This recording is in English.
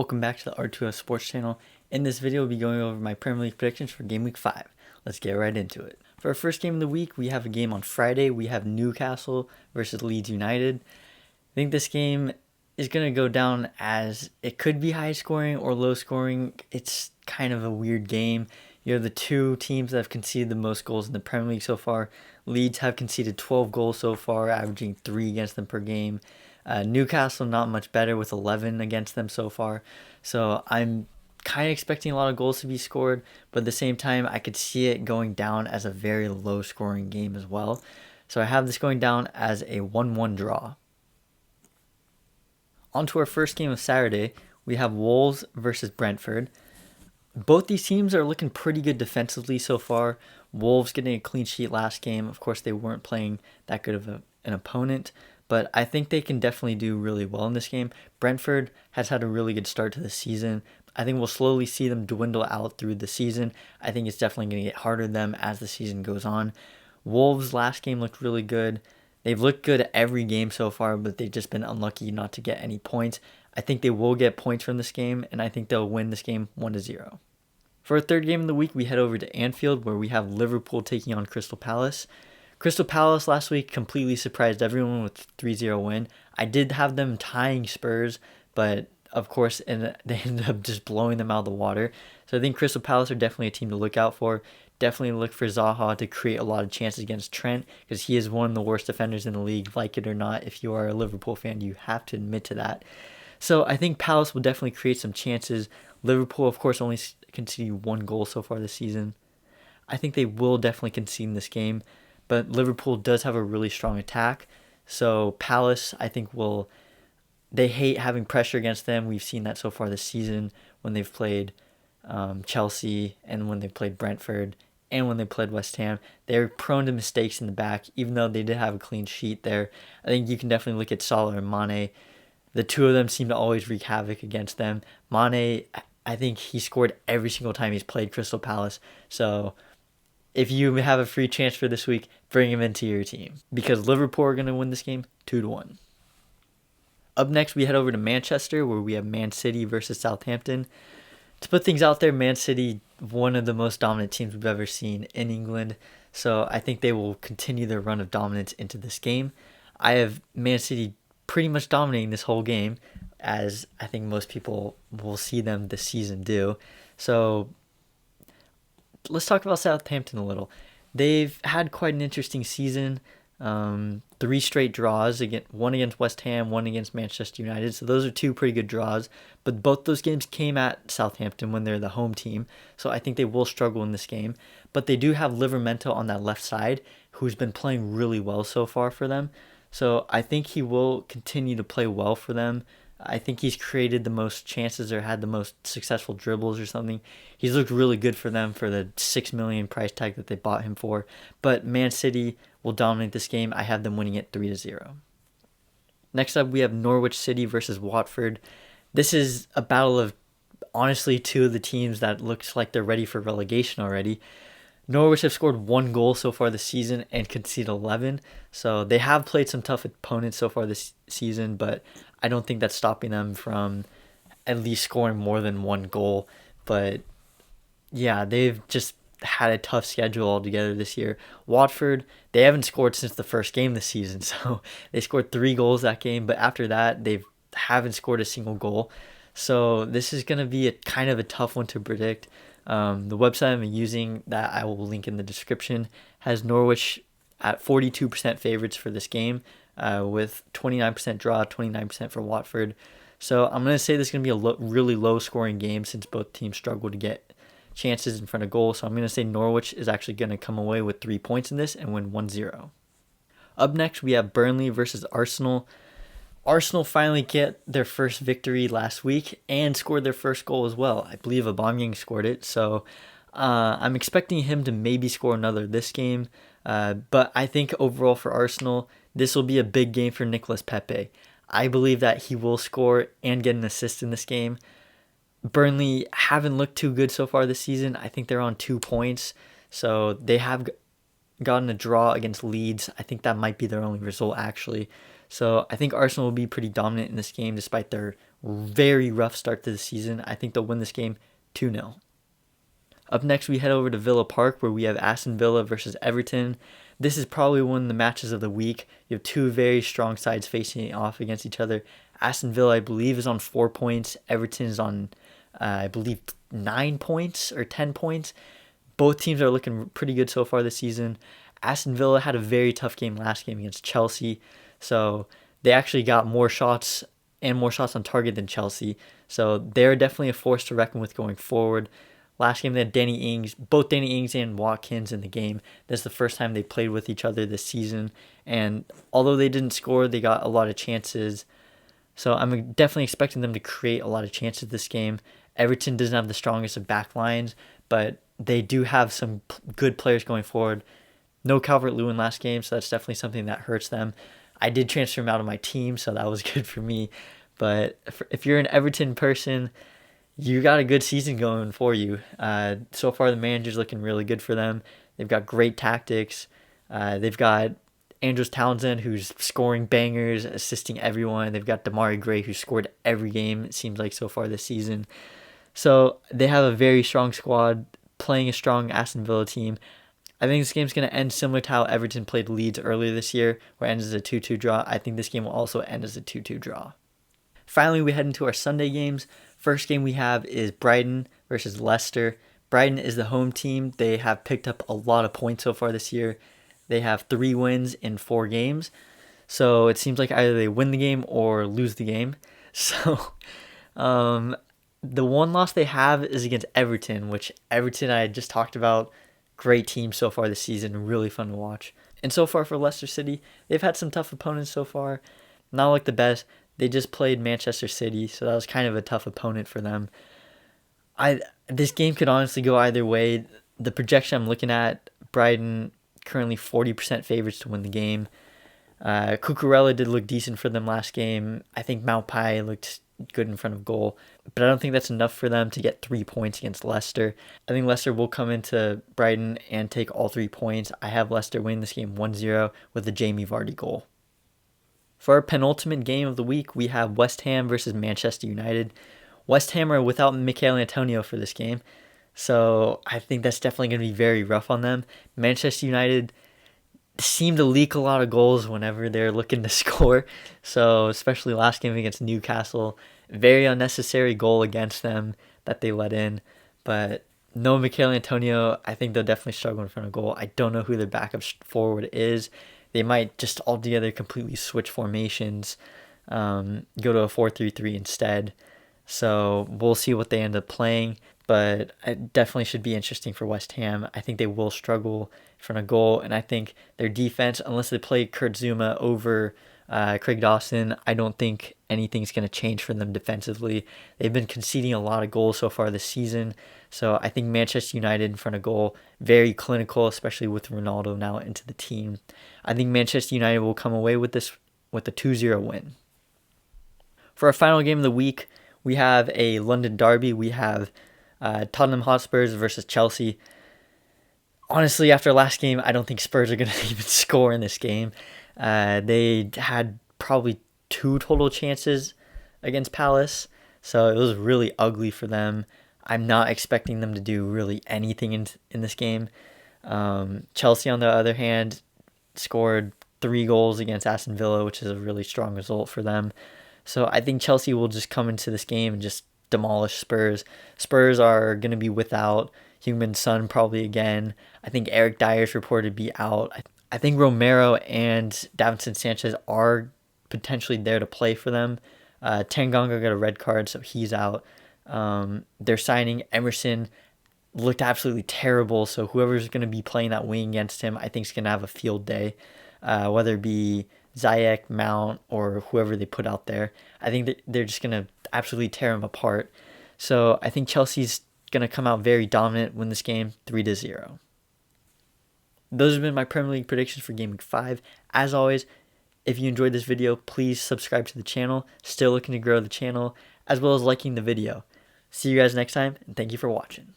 Welcome back to the R2O Sports channel. In this video, we'll be going over my Premier League predictions for Game Week 5. Let's get right into it. For our first game of the week, we have a game on Friday. We have Newcastle versus Leeds United. I think this game is going to go down as it could be high scoring or low scoring. It's kind of a weird game. You have the two teams that have conceded the most goals in the Premier League so far. Leeds have conceded 12 goals so far, averaging 3 against them per game. Newcastle not much better with 11 against them so far. So I'm kind of expecting a lot of goals to be scored, but at the same time, I could see it going down as a very low scoring game as well. So I have this going down as a 1-1 draw. On to our first game of Saturday, we have Wolves versus Brentford. Both these teams are looking pretty good defensively so far. Wolves getting a clean sheet last game. Of course, they weren't playing that good of an opponent, but I think they can definitely do really well in this game. Brentford has had a really good start to the season. I think we'll slowly see them dwindle out through the season. I think it's definitely going to get harder to them as the season goes on. Wolves' last game looked really good. They've looked good every game so far, but they've just been unlucky not to get any points. I think they will get points from this game, and I think they'll win this game 1-0. For our third game of the week, we head over to Anfield, where we have Liverpool taking on Crystal Palace. Crystal Palace last week completely surprised everyone with 3-0 win. I did have them tying Spurs, but of course they ended up just blowing them out of the water. So I think Crystal Palace are definitely a team to look out for. Definitely look for Zaha to create a lot of chances against Trent, because he is one of the worst defenders in the league, like it or not. If you are a Liverpool fan, you have to admit to that. So I think Palace will definitely create some chances. Liverpool, of course, only conceded 1 goal so far this season. I think they will definitely concede in this game, but Liverpool does have a really strong attack. So Palace, I think, they hate having pressure against them. We've seen that so far this season when they've played Chelsea and when they played Brentford and when they played West Ham. They're prone to mistakes in the back, even though they did have a clean sheet there. I think you can definitely look at Salah and Mane. The two of them seem to always wreak havoc against them. Mane, I think he scored every single time he's played Crystal Palace. So if you have a free chance for this week, bring him into your team, because Liverpool are going to win this game 2-1. Up next, we head over to Manchester, where we have Man City versus Southampton. To put things out there, Man City, one of the most dominant teams we've ever seen in England. So I think they will continue their run of dominance into this game. I have Man City pretty much dominating this whole game, as I think most people will see them this season do. So let's talk about Southampton a little. They've had quite an interesting season. 3 straight draws, one against West Ham, one against Manchester United. So those are 2 pretty good draws. But both those games came at Southampton when they're the home team. So I think they will struggle in this game. But they do have Livramento on that left side, who's been playing really well so far for them. So I think he will continue to play well for them. I think he's created the most chances or had the most successful dribbles or something. He's looked really good for them for the $6 million price tag that they bought him for. But Man City will dominate this game. I have them winning it 3-0. Next up, we have Norwich City versus Watford. This is a battle of, honestly, 2 of the teams that looks like they're ready for relegation already. Norwich have scored 1 goal so far this season and conceded 11. So they have played some tough opponents so far this season, but I don't think that's stopping them from at least scoring more than 1 goal. But yeah, they've just had a tough schedule altogether this year. Watford, they haven't scored since the first game this season. So they scored 3 goals that game, but after that, they haven't scored a single goal. So this is going to be a kind of a tough one to predict. The website I'm using, that I will link in the description, has Norwich at 42% favorites for this game, with 29% draw, 29% for Watford. So I'm going to say this is going to be a really low-scoring game, since both teams struggle to get chances in front of goal. So I'm going to say Norwich is actually going to come away with 3 points in this and win 1-0. Up next, we have Burnley versus Arsenal. Arsenal finally get their first victory last week and scored their first goal as well. I believe Aubameyang scored it, so I'm expecting him to maybe score another this game. But I think overall for Arsenal, this will be a big game for Nicolas Pepe. I believe that he will score and get an assist in this game. Burnley haven't looked too good so far this season. I think they're on 2 points, so they have gotten a draw against Leeds. I think that might be their only result, actually. So I think Arsenal will be pretty dominant in this game despite their very rough start to the season. I think they'll win this game 2-0. Up next, we head over to Villa Park where we have Aston Villa versus Everton. This is probably one of the matches of the week. You have two very strong sides facing off against each other. Aston Villa, I believe, is on 4 points. Everton is on, I believe, 9 points or 10 points. Both teams are looking pretty good so far this season. Aston Villa had a very tough game last game against Chelsea, so they actually got more shots and more shots on target than Chelsea. So they're definitely a force to reckon with going forward. Last game they had both Danny Ings and Watkins in the game. This is the first time they played with each other this season, and although they didn't score, they got a lot of chances. So I'm definitely expecting them to create a lot of chances this game. Everton doesn't have the strongest of back lines, but they do have some good players going forward. No Calvert-Lewin last game, so that's definitely something that hurts them. I did transfer him out of my team, so that was good for me. But if you're an Everton person, you got a good season going for you. So far, the manager's looking really good for them. They've got great tactics. They've got Andros Townsend, who's scoring bangers, assisting everyone. They've got Damari Gray, who scored every game, it seems like, so far this season. So they have a very strong squad, playing a strong Aston Villa team. I think this game's going to end similar to how Everton played Leeds earlier this year, where it ends as a 2-2 draw. I think this game will also end as a 2-2 draw. Finally, we head into our Sunday games. First game we have is Brighton versus Leicester. Brighton is the home team. They have picked up a lot of points so far this year. They have 3 wins in 4 games. So it seems like either they win the game or lose the game. So the one loss they have is against Everton, which Everton I just talked about. Great team so far this season. Really fun to watch. And so far for Leicester City, they've had some tough opponents so far. Not like the best. They just played Manchester City, so that was kind of a tough opponent for them. This game could honestly go either way. The projection I'm looking at, Brighton currently 40% favorites to win the game. Cucurella did look decent for them last game. I think Maupai looked good in front of goal, but I don't think that's enough for them to get 3 points against Leicester. I think Leicester will come into Brighton and take all 3 points. I have Leicester winning this game 1-0 with a Jamie Vardy goal. For our penultimate game of the week, we have West Ham versus Manchester United. West Ham are without Mikel Antonio for this game, so I think that's definitely going to be very rough on them. Manchester United seem to leak a lot of goals whenever they're looking to score, so especially last game against Newcastle, very unnecessary goal against them that they let in. But no Mikel Antonio, I think they'll definitely struggle in front of goal. I don't know who their backup forward is. They might just altogether completely switch formations, go to a 4-3-3 instead. So we'll see what they end up playing, but it definitely should be interesting for West Ham. I think they will struggle in front of goal, and I think their defense, unless they play Kurt Zouma over Craig Dawson, I don't think anything's going to change for them defensively. They've been conceding a lot of goals so far this season, so I think Manchester United in front of goal, very clinical, especially with Ronaldo now into the team. I think Manchester United will come away with this with a 2-0 win. For our final game of the week, we have a London derby. We have Tottenham Hotspurs versus Chelsea. Honestly, after last game, I don't think Spurs are going to even score in this game. They had probably 2 total chances against Palace, so it was really ugly for them. I'm not expecting them to do really anything in this game. Chelsea, on the other hand, scored 3 goals against Aston Villa, which is a really strong result for them. So I think Chelsea will just come into this game and just demolish Spurs. Spurs are going to be without Heung-min Son probably again. I think Eric Dyer's reported to be out. I think Romero and Davinson Sanchez are potentially there to play for them. Tanganga got a red card, so he's out. They're signing Emerson. Looked absolutely terrible, so whoever's going to be playing that wing against him, I think is going to have a field day, whether it be Ziyech, Mount, or whoever they put out there. I think that they're just going to absolutely tear him apart. So I think Chelsea's going to come out very dominant, win this game 3-0. Those have been my Premier League predictions for Game Week 5. As always, if you enjoyed this video, please subscribe to the channel. Still looking to grow the channel, as well as liking the video. See you guys next time, and thank you for watching.